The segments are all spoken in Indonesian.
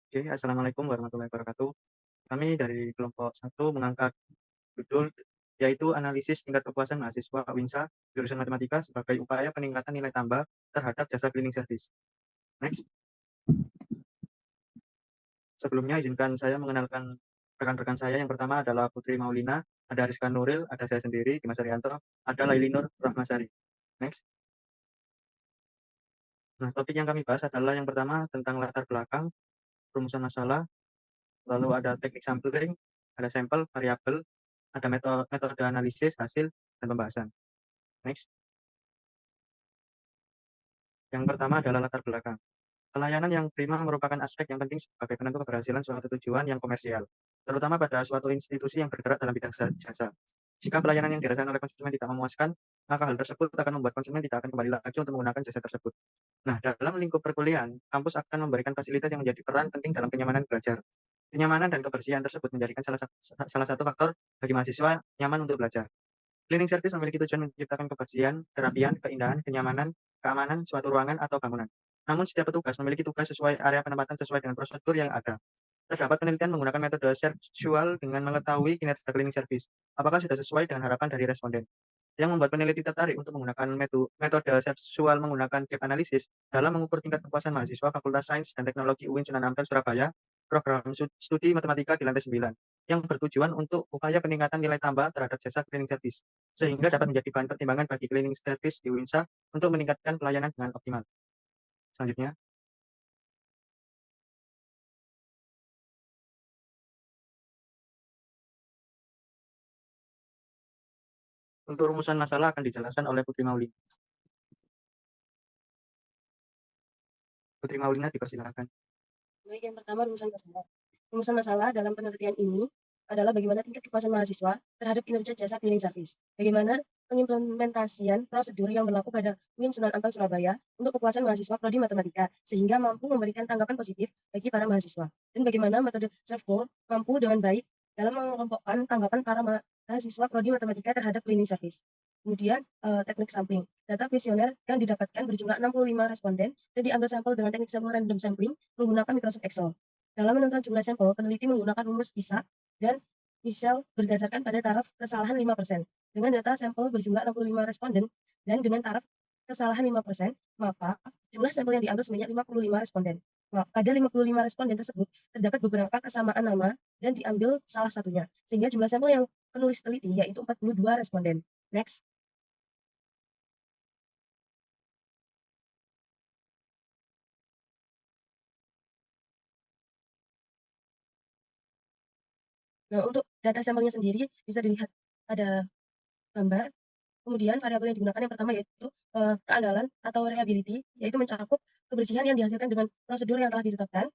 Oke, assalamualaikum warahmatullahi wabarakatuh. Kami dari kelompok satu mengangkat judul yaitu analisis tingkat kepuasan mahasiswa WINSA jurusan matematika sebagai upaya peningkatan nilai tambah terhadap jasa cleaning service. Next. Sebelumnya izinkan saya mengenalkan rekan-rekan saya. Yang pertama adalah Putri Maulina, ada Rizka Nuril, ada saya sendiri, Dimas Arianto, ada Laili Nur Rahmasari. Next. Nah, topik yang kami bahas adalah yang pertama tentang latar belakang, rumusan masalah, lalu ada teknik sampling, ada sampel, variabel, ada metode analisis, hasil, dan pembahasan. Next. Yang pertama adalah latar belakang. Pelayanan yang prima merupakan aspek yang penting sebagai penentu keberhasilan suatu tujuan yang komersial, terutama pada suatu institusi yang bergerak dalam bidang jasa. Jika pelayanan yang dirasakan oleh konsumen tidak memuaskan, maka hal tersebut akan membuat konsumen tidak akan kembali lagi untuk menggunakan jasa tersebut. Nah, dalam lingkup perkuliahan, kampus akan memberikan fasilitas yang menjadi peran penting dalam kenyamanan belajar. Kenyamanan dan kebersihan tersebut menjadikan salah satu faktor bagi mahasiswa nyaman untuk belajar. Cleaning service memiliki tujuan menciptakan kebersihan, kerapian, keindahan, kenyamanan, keamanan suatu ruangan atau bangunan. Namun setiap petugas memiliki tugas sesuai area penempatan sesuai dengan prosedur yang ada. Terdapat penelitian menggunakan metode seksual dengan mengetahui kinerja cleaning service. Apakah sudah sesuai dengan harapan dari responden? Yang membuat peneliti tertarik untuk menggunakan metode seksual menggunakan gap analysis dalam mengukur tingkat kepuasan mahasiswa Fakultas Sains dan Teknologi UIN Sunan Ampel Surabaya, program studi matematika di lantai 9, yang bertujuan untuk upaya peningkatan nilai tambah terhadap jasa cleaning service, sehingga dapat menjadi bahan pertimbangan bagi cleaning service di UINSA untuk meningkatkan pelayanan dengan optimal. Selanjutnya, untuk rumusan masalah akan dijelaskan oleh Putri Maulina. Putri Maulina dipersilakan. Baik, yang pertama rumusan masalah. Rumusan masalah dalam penelitian ini adalah bagaimana tingkat kepuasan mahasiswa terhadap kinerja jasa cleaning service. Bagaimana pengimplementasian prosedur yang berlaku pada UIN Sunan Ampel Surabaya untuk kepuasan mahasiswa prodi matematika sehingga mampu memberikan tanggapan positif bagi para mahasiswa. Dan bagaimana metode self-goal mampu dengan baik dalam mengelompokkan tanggapan para mahasiswa prodi matematika terhadap cleaning service. Kemudian teknik sampling. Data kuesioner yang didapatkan berjumlah 65 responden dan diambil sampel dengan teknik sampel random sampling menggunakan Microsoft Excel. Dalam menentukan jumlah sampel, peneliti menggunakan rumus PISA dan Michel berdasarkan pada taraf kesalahan 5%. Dengan data sampel berjumlah 65 responden dan dengan taraf kesalahan 5%, maka jumlah sampel yang diambil sebanyak 55 responden. Pada 55 responden tersebut, terdapat beberapa kesamaan nama dan diambil salah satunya, sehingga jumlah sampel yang penulis teliti yaitu 42 responden. Next. Nah, untuk data sampelnya sendiri bisa dilihat pada gambar. Kemudian variabel yang digunakan yang pertama yaitu keandalan atau reliability, yaitu mencakup kebersihan yang dihasilkan dengan prosedur yang telah ditetapkan,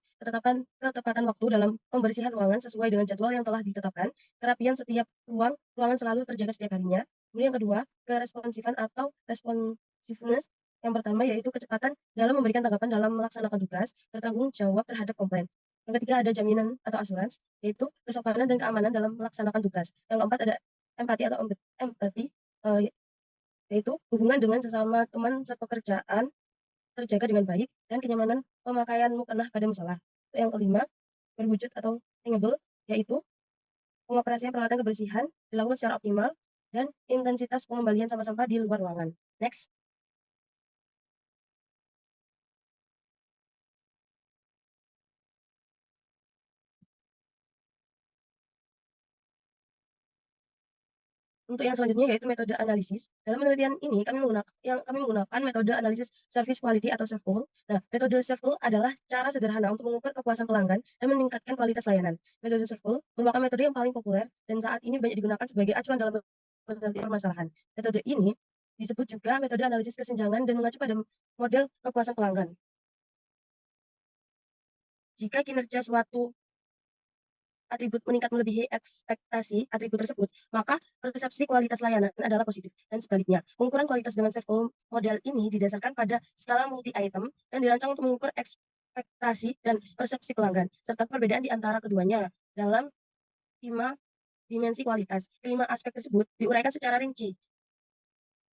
ketepatan waktu dalam pembersihan ruangan sesuai dengan jadwal yang telah ditetapkan, kerapian setiap ruangan selalu terjaga setiap harinya. Kemudian yang kedua, keresponsifan atau responsiveness. Yang pertama yaitu kecepatan dalam memberikan tanggapan dalam melaksanakan tugas, bertanggung jawab terhadap komplain. Yang ketiga ada jaminan atau asuransi, yaitu kesopanan dan keamanan dalam melaksanakan tugas. Yang keempat ada empati atau empati, yaitu hubungan dengan sesama teman sepekerjaan terjaga dengan baik dan kenyamanan pemakaian mukena pada musola. Yang kelima, berwujud atau tangible, yaitu pengoperasian peralatan kebersihan dilakukan secara optimal dan intensitas pengembalian sampah-sampah di luar ruangan. Next. Untuk yang selanjutnya yaitu metode analisis. Dalam penelitian ini kami menggunakan metode analisis service quality atau SERVQUAL. Nah, metode SERVQUAL adalah cara sederhana untuk mengukur kepuasan pelanggan dan meningkatkan kualitas layanan. Metode SERVQUAL merupakan metode yang paling populer dan saat ini banyak digunakan sebagai acuan dalam penelitian permasalahan. Metode ini disebut juga metode analisis kesenjangan dan mengacu pada model kepuasan pelanggan. Jika kinerja suatu atribut meningkat melebihi ekspektasi atribut tersebut, maka persepsi kualitas layanan adalah positif. Dan sebaliknya, pengukuran kualitas dengan SERVQUAL model ini didasarkan pada skala multi-item dan dirancang untuk mengukur ekspektasi dan persepsi pelanggan, serta perbedaan di antara keduanya dalam 5 dimensi kualitas. Kelima aspek tersebut diuraikan secara rinci.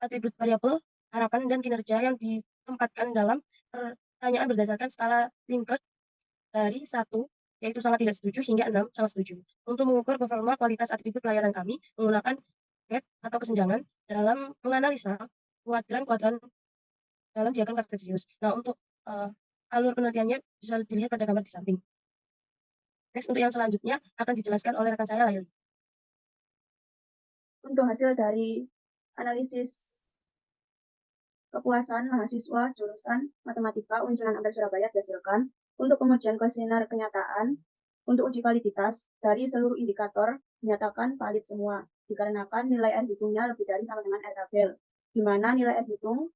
Atribut variabel, harapan, dan kinerja yang ditempatkan dalam pertanyaan berdasarkan skala Likert dari 1, yaitu sangat tidak setuju, hingga 6, sangat setuju. Untuk mengukur performa kualitas atribut pelayanan kami menggunakan gap atau kesenjangan dalam menganalisa kuadran-kuadran dalam diagram Kartesius. Nah, untuk alur penelitiannya bisa dilihat pada gambar di samping. Next, untuk yang selanjutnya akan dijelaskan oleh rekan saya, Laili. Untuk hasil dari analisis kepuasan mahasiswa jurusan Matematika UIN Sunan Ampel Surabaya dihasilkan untuk pengujian kuesioner kenyataan untuk uji validitas dari seluruh indikator dinyatakan valid semua dikarenakan nilai R hitungnya lebih dari sama dengan R tabel, di mana nilai R hitung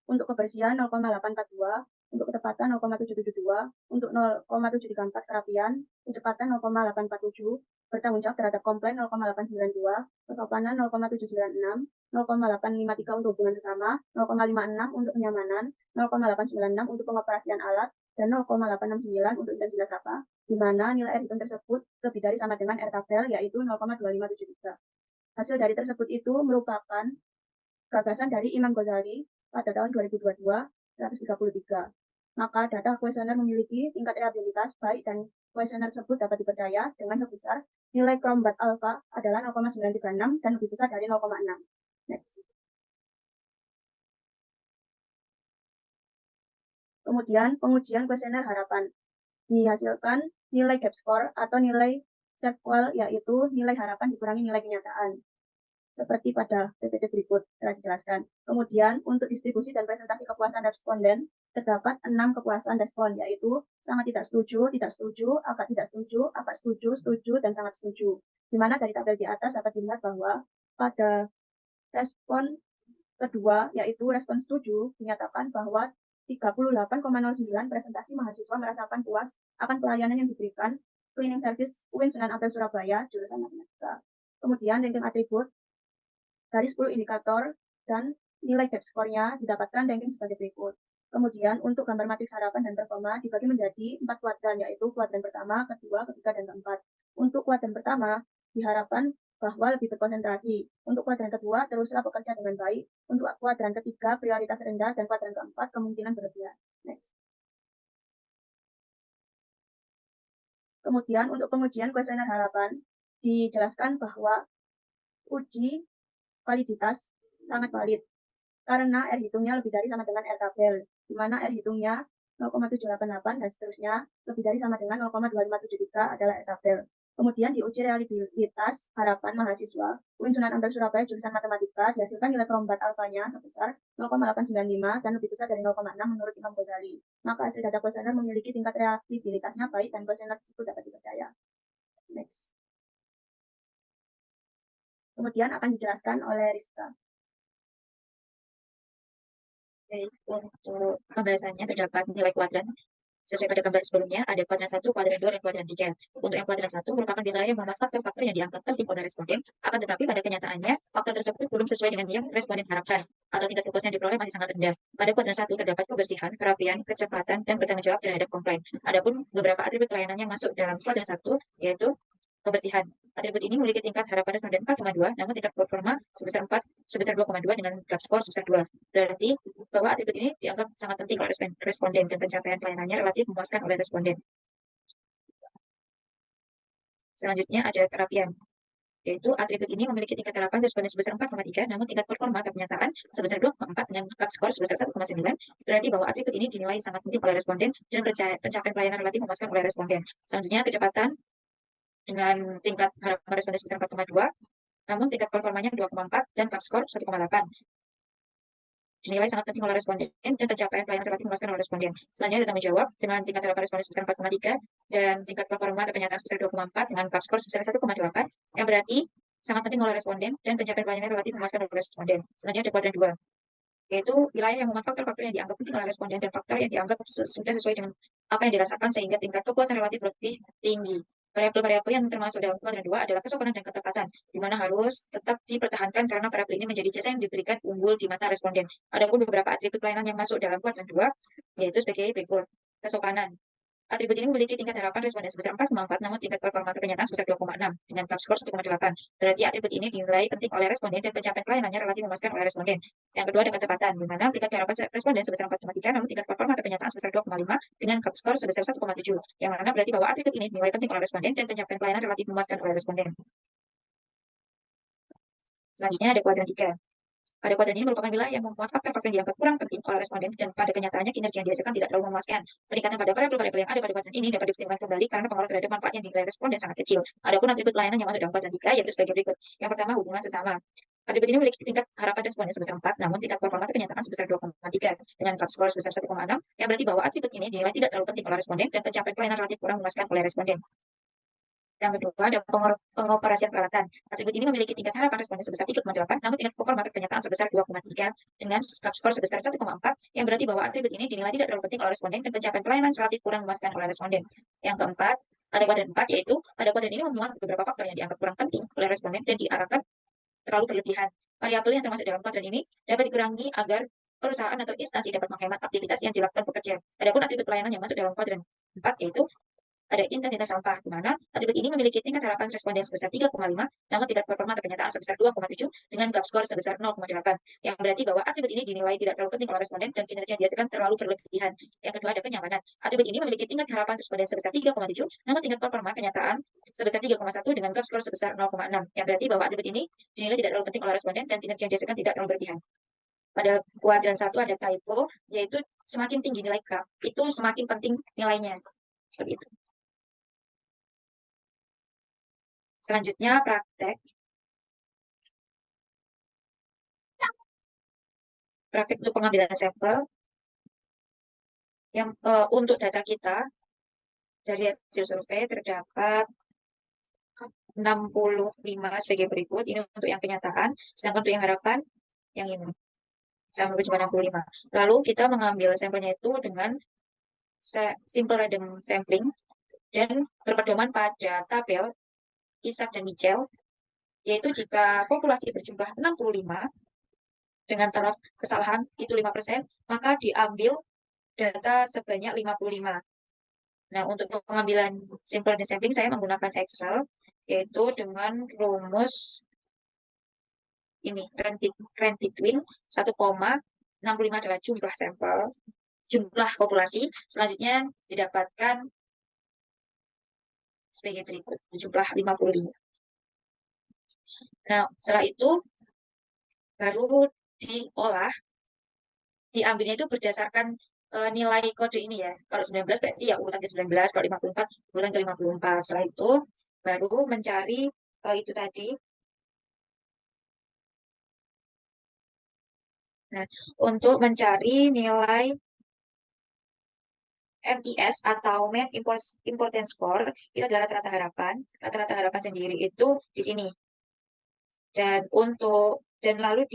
untuk kebersihan 0,842, untuk ketepatan 0,772, untuk 0,734 kerapian, kecepatan 0,847, bertanggung jawab terhadap komplain 0,892, kesopanan 0,796, 0,853 untuk hubungan sesama, 0,56 untuk kenyamanan, 0,896 untuk pengoperasian alat, dan 0,869 untuk intensitas sapa, di mana nilai R hitung tersebut lebih dari sama dengan R tabel, yaitu 0,2573. Hasil dari tersebut itu merupakan gagasan dari Imam Ghazali pada tahun 2022, 133. Maka data kuesioner memiliki tingkat reliabilitas baik dan kuesioner tersebut dapat dipercaya dengan sebesar nilai Crombat alpha adalah 0,936 dan lebih besar dari 0,6. Next. Kemudian pengujian kuesioner harapan. Dihasilkan nilai gap score atau nilai SEPQUAL, yaitu nilai harapan dikurangi nilai kenyataan. Seperti pada PPT berikut telah dijelaskan. Kemudian, untuk distribusi dan presentasi kepuasan responden, terdapat 6 kepuasan respon, yaitu sangat tidak setuju, agak tidak setuju, dan sangat setuju. Di mana dari tabel di atas dapat dilihat bahwa pada respon kedua, yaitu respon setuju, dinyatakan bahwa 38,09% presentasi mahasiswa merasakan puas akan pelayanan yang diberikan cleaning service UIN Sunan Ampel Surabaya, jurusan Matematika. Kemudian, ranking atribut dari 10 indikator dan nilai gap score-nya didapatkan ranking sebagai berikut. Kemudian untuk gambar matriks harapan dan performa dibagi menjadi 4 kuadran, yaitu kuadran pertama, kedua, ketiga, dan keempat. Untuk kuadran pertama, diharapkan bahwa lebih berkonsentrasi. Untuk kuadran kedua, teruslah bekerja dengan baik. Untuk kuadran ketiga, prioritas rendah, dan kuadran keempat, kemungkinan berlebihan. Next. Kemudian untuk pengujian kuesioner harapan, dijelaskan bahwa uji validitas sangat valid karena R hitungnya lebih dari sama dengan R tabel, di mana R hitungnya 0,788 dan seterusnya lebih dari sama dengan 0,2573 adalah R tabel. Kemudian diuji reliabilitas harapan mahasiswa UIN Sunan Ampel Surabaya jurusan Matematika dihasilkan nilai Crombat alfanya sebesar 0,895 dan lebih besar dari 0,6 menurut Imam Ghazali. Maka hasil data kuesioner memiliki tingkat reliabilitasnya baik dan kuesioner tersebut dapat dipercaya. Next. Kemudian akan dijelaskan oleh Rizka. Untuk pembahasannya terdapat nilai kuadran sesuai pada gambar sebelumnya, ada kuadran 1, kuadran 2, dan kuadran 3. Untuk yang kuadran 1 merupakan wilayah yang memanfaatkan faktor yang dianggap penting oleh responden, akan tetapi pada kenyataannya faktor tersebut belum sesuai dengan yang responden harapkan, atau tingkat kepuasan yang diperoleh masih sangat rendah. Pada kuadran 1 terdapat kebersihan, kerapian, kecepatan, dan bertanggung jawab terhadap komplain. Adapun beberapa atribut pelayanan yang masuk dalam kuadran 1, yaitu kebersihan. Atribut ini memiliki tingkat harapan responden 4,2, namun tingkat performa sebesar 2,2 dengan gap score sebesar 2. Berarti bahwa atribut ini dianggap sangat penting oleh responden dan pencapaian pelayanannya relatif memuaskan oleh responden. Selanjutnya ada kerapian, yaitu atribut ini memiliki tingkat harapan responden sebesar 4,3, namun tingkat performa atau penyataan sebesar 2,4 dengan gap skor sebesar 1,9. Berarti bahwa atribut ini dinilai sangat penting oleh responden dan pencapaian pelayanan relatif memuaskan oleh responden. Selanjutnya kecepatan dengan tingkat harapan responden sebesar 4,2, namun tingkat performanya 2,4 dan gap skor 1,8. Dinilai sangat penting oleh responden dan pencapaian pelayanan relatif memuaskan oleh responden. Selanjutnya ada tanggung jawab dengan tingkat harapan responden sebesar 4,3 dan tingkat performa atau penyataan sebesar 2,4 dengan gap skor sebesar 1,8, yang berarti sangat penting oleh responden dan pencapaian pelayanan relatif memuaskan oleh responden. Selanjutnya ada kuadran 2, yaitu wilayah yang memanfaatkan faktor yang dianggap penting oleh responden dan faktor yang dianggap sudah sesuai dengan apa yang dirasakan sehingga tingkat kepuasan relatif lebih tinggi. Variabel-variabel yang termasuk dalam kuadran 2 adalah kesopanan dan ketepatan, di mana harus tetap dipertahankan karena variabel ini menjadi jasa yang diberikan unggul di mata responden. Adapun beberapa atribut pelayanan yang masuk dalam kuadran 2, yaitu sebagai berikut. Kesopanan. Atribut ini memiliki tingkat harapan responden sebesar 4,4, namun tingkat performa atau kenyataan sebesar 2,6 dengan CAP skor 1,8. Berarti atribut ini dinilai penting oleh responden dan pencapaian pelayanannya relatif memuaskan oleh responden. Yang kedua ada ketepatan, di mana tingkat harapan responden sebesar 4,3, namun tingkat performa atau kenyataan sebesar 2,5 dengan CAP skor sebesar 1,7. Yang mana berarti bahwa atribut ini dinilai penting oleh responden dan pencapaian pelayanan relatif memuaskan oleh responden. Selanjutnya ada kuadran 3. Pada kuadran ini merupakan wilayah yang memuat faktor-faktor yang dianggap kurang penting oleh responden dan pada kenyataannya kinerja yang dihasilkan tidak terlalu memuaskan. Peningkatan pada variabel-variabel yang ada pada kuadran ini dapat dipertimbangkan kembali karena pengaruh terhadap manfaat yang dinilai responden sangat kecil. Adapun atribut layanan yang masuk dalam kuadran 3 yaitu sebagai berikut. Yang pertama, hubungan sesama. Atribut ini memiliki tingkat harapan responden sebesar 4, namun tingkat performa kenyataan sebesar 2,3 dengan CAP skor sebesar 1,6, yang berarti bahwa atribut ini dinilai tidak terlalu penting oleh responden dan pencapaian pelayanan relatif kurang memuaskan oleh responden. Yang kedua ada pengoperasian peralatan. Atribut ini memiliki tingkat harapan responden sebesar 3,8, namun tingkat performa kenyataan sebesar 2,3 dengan CAP skor sebesar 1,4, yang berarti bahwa atribut ini dinilai tidak terlalu penting oleh responden dan pencapaian pelayanan relatif kurang memuaskan oleh responden. Yang keempat, pada kuadran 4, yaitu pada kuadran ini memuat beberapa faktor yang dianggap kurang penting oleh responden dan diarahkan terlalu berlebihan. Variabel yang termasuk dalam kuadran ini dapat dikurangi agar perusahaan atau instansi dapat menghemat aktivitas yang dilakukan pekerja. Adapun atribut pelayanan yang masuk dalam kuadran 4 yaitu ada intensitas sampah, di mana atribut ini memiliki tingkat harapan responden sebesar 3,5, namun tingkat performa atau kenyataan sebesar 2,7 dengan CAP skor sebesar 0,8, yang berarti bahwa atribut ini dinilai tidak terlalu penting oleh responden dan kinerja yang dihasilkan terlalu berlebihan. Yang kedua ada kenyamanan. Atribut ini memiliki tingkat harapan responden sebesar 3,7, namun tingkat performa kenyataan sebesar 3,1 dengan CAP skor sebesar 0,6, yang berarti bahwa atribut ini dinilai tidak terlalu penting oleh responden dan kinerja yang dihasilkan tidak terlalu berlebihan. Pada kuadran 1 ada typo, yaitu semakin tinggi nilai CAP, itu semakin penting nilainya. Seperti itu. Selanjutnya praktek. Praktek untuk pengambilan sampel. Yang untuk data kita dari hasil survei terdapat 65 sebagai berikut. Ini untuk yang kenyataan, sedangkan untuk yang harapan yang ini sama cuma 65. Lalu kita mengambil sampelnya itu dengan simple random sampling dan berpedoman pada tabel Isaac dan Mitchell, yaitu jika populasi berjumlah 65 dengan taraf kesalahan itu 5%, maka diambil data sebanyak 55. Nah, untuk pengambilan simple dan sampling saya menggunakan Excel, yaitu dengan rumus ini, range between 1,65 adalah jumlah sampel, jumlah populasi, selanjutnya didapatkan sebagai berikut, jumlah 55. Nah, setelah itu baru diolah, diambilnya itu berdasarkan nilai kode ini ya. Kalau 19 berarti ya urutan ke 19, kalau 54 urutan ke 54. Setelah itu baru mencari itu tadi. Nah, untuk mencari nilai MIS atau Mean Importance Score, itu adalah rata-rata harapan. Rata-rata harapan sendiri itu di sini. Dan lalu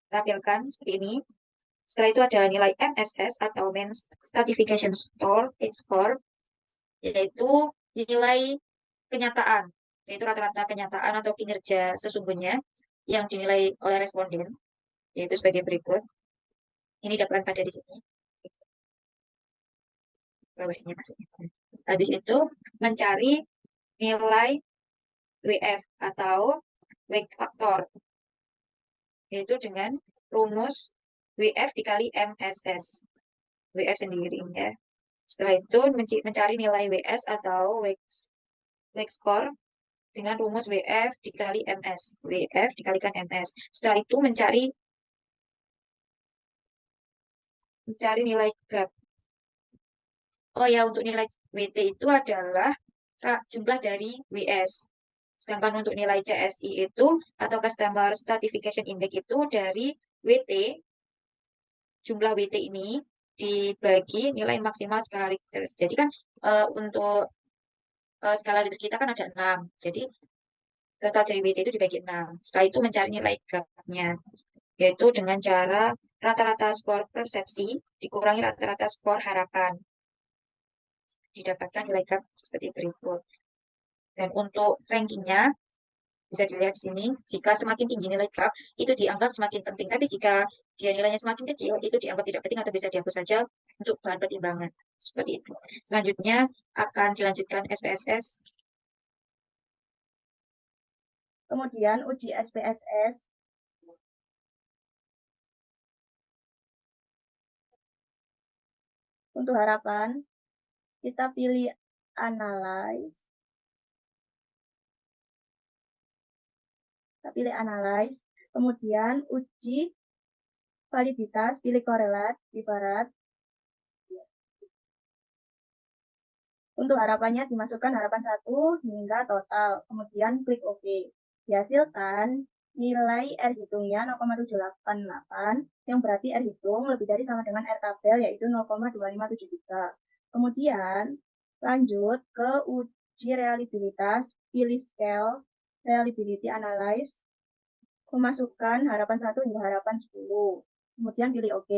ditampilkan seperti ini. Setelah itu ada nilai MSS atau Mean Stratification Score, yaitu nilai kenyataan, yaitu rata-rata kenyataan atau kinerja sesungguhnya yang dinilai oleh responden, yaitu sebagai berikut. Ini dapatkan pada di sini. Bawahnya maksudnya. Habis itu mencari nilai WF atau wake factor, yaitu dengan rumus WF dikali MSS. WF sendiri ya. Setelah itu mencari nilai WS atau wake score dengan rumus WF dikali MS. WF dikalikan MS. Setelah itu mencari nilai gap. Oh ya, untuk nilai WT itu adalah jumlah dari WS. Sedangkan untuk nilai CSI itu atau Customer Stratification Index itu dari WT, jumlah WT ini dibagi nilai maksimal skala Richter. Jadi kan untuk skala Richter kita kan ada 6. Jadi total dari WT itu dibagi 6. Setelah itu mencari nilai gap-nya, yaitu dengan cara rata-rata skor persepsi dikurangi rata-rata skor harapan. Didapatkan nilai gap seperti berikut. Dan untuk rankingnya, bisa dilihat di sini, jika semakin tinggi nilai gap, itu dianggap semakin penting. Tapi jika dia nilainya semakin kecil, itu dianggap tidak penting atau bisa dihapus saja untuk bahan pertimbangan. Seperti itu. Selanjutnya akan dilanjutkan SPSS. Kemudian uji SPSS. Untuk harapan, kita pilih Analyze. Kita pilih Analyze. Kemudian uji validitas, pilih Correlate, Divariate. Untuk harapannya dimasukkan harapan 1 hingga total. Kemudian klik OK. Dihasilkan nilai R hitungnya 0,788 yang berarti R hitung lebih dari sama dengan R tabel yaitu 0,2573. Kemudian lanjut ke uji reliabilitas, pilih Scale, Reliability Analyze, memasukkan harapan 1 hingga harapan 10. Kemudian pilih OK.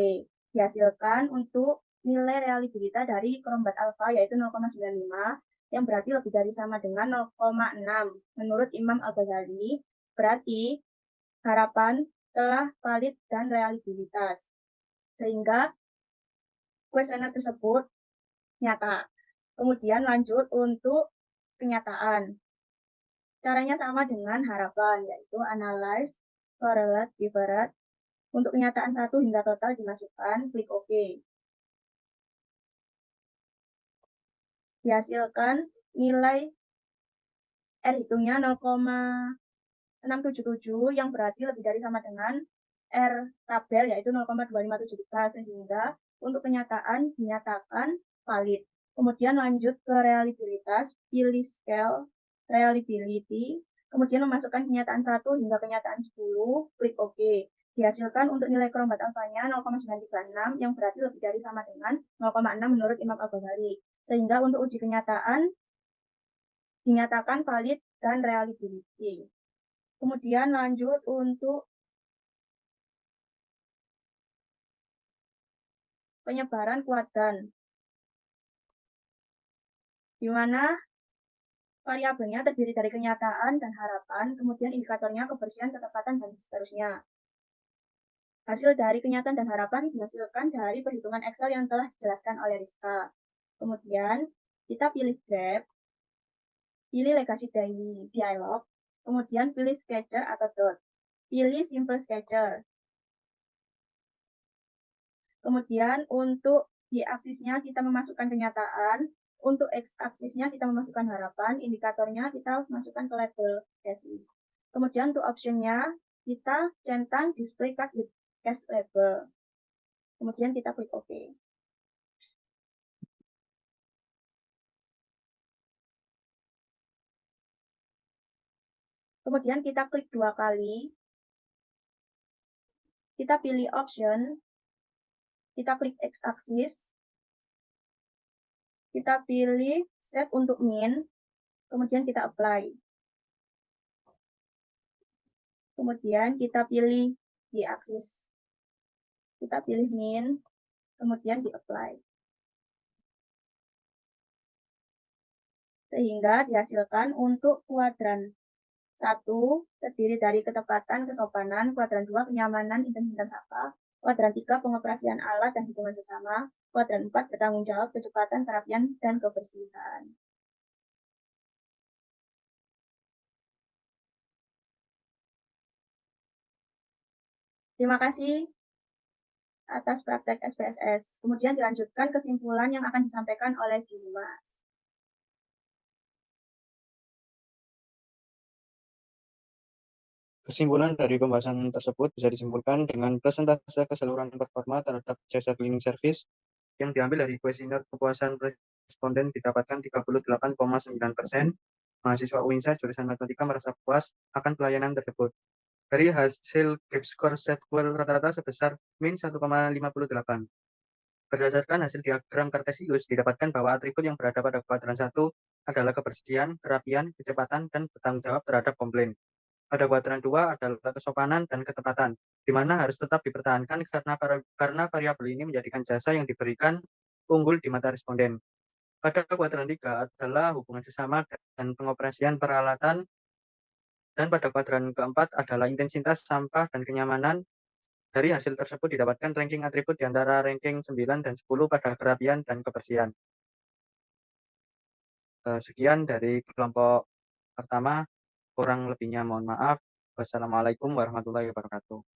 Dihasilkan untuk nilai reliabilitas dari kerombat alfa yaitu 0,95 yang berarti lebih dari sama dengan 0,6 menurut Imam Al-Ghazali, berarti harapan telah valid dan reliabilitas sehingga kuesioner tersebut nyata. Kemudian lanjut untuk kenyataan. Caranya sama dengan harapan yaitu Analyze, Correlate, Divariate. Untuk kenyataan 1 hingga total dimasukkan, klik OK. Dihasilkan nilai R hitungnya 0,677 yang berarti lebih dari sama dengan R tabel yaitu 0,2573 sehingga untuk kenyataan dinyatakan valid. Kemudian lanjut ke reliabilitas, pilih Scale, Reliability, kemudian memasukkan kenyataan 1 hingga kenyataan 10, klik OK. Dihasilkan untuk nilai kerombat alfanya 0,936 yang berarti lebih dari sama dengan 0,6 menurut Imam Al-Ghazali. Sehingga untuk uji kenyataan dinyatakan valid dan reliability. Kemudian lanjut untuk penyebaran kuadran, di mana variabelnya terdiri dari kenyataan dan harapan, kemudian indikatornya kebersihan, ketepatan, dan seterusnya. Hasil dari kenyataan dan harapan dihasilkan dari perhitungan Excel yang telah dijelaskan oleh Rizka. Kemudian kita pilih Grab, pilih Legacy Dialog, kemudian pilih Sketcher atau Dot. Pilih Simple Sketcher. Kemudian untuk y-aksisnya kita memasukkan kenyataan, untuk x-aksisnya kita memasukkan harapan, indikatornya kita masukkan ke label cases. Kemudian untuk optionnya kita centang display card with cache label. Kemudian kita klik OK. Kemudian kita klik 2 kali. Kita pilih option. Kita klik x-axis. Kita pilih set untuk min. Kemudian kita apply. Kemudian kita pilih y-axis. Kita pilih min. Kemudian di apply. Sehingga dihasilkan untuk kuadran 1 terdiri dari ketepatan, kesopanan, kuadran 2 kenyamanan, intensitas sapa, kuadran 3 pengoperasian alat dan hitungan sesama, kuadran 4 bertanggung jawab, kecepatan, kerapian, dan kebersihan. Terima kasih atas praktek SPSS. Kemudian dilanjutkan kesimpulan yang akan disampaikan oleh Dimas. Kesimpulan dari pembahasan tersebut bisa disimpulkan dengan persentase keseluruhan performa terhadap jasa cleaning service yang diambil dari kuesioner kepuasan responden didapatkan 38,9%. Mahasiswa UINSA jurusan matematika merasa puas akan pelayanan tersebut. Dari hasil gap score SafeQual rata-rata sebesar min 1,58. Berdasarkan hasil diagram Kartesius, didapatkan bahwa atribut yang berada pada kuadran 1 adalah kebersihan, kerapian, kecepatan, dan bertanggung jawab terhadap komplain. Pada kuadran 2 adalah kesopanan dan ketepatan, di mana harus tetap dipertahankan karena variabel ini menjadikan jasa yang diberikan unggul di mata responden. Pada kuadran 3 adalah hubungan sesama dan pengoperasian peralatan, dan pada kuadran keempat adalah intensitas sampah dan kenyamanan, Dari hasil tersebut didapatkan ranking atribut di antara ranking 9 dan 10 pada kerapian dan kebersihan. Sekian dari kelompok pertama, kurang lebihnya mohon maaf. Wassalamualaikum warahmatullahi wabarakatuh.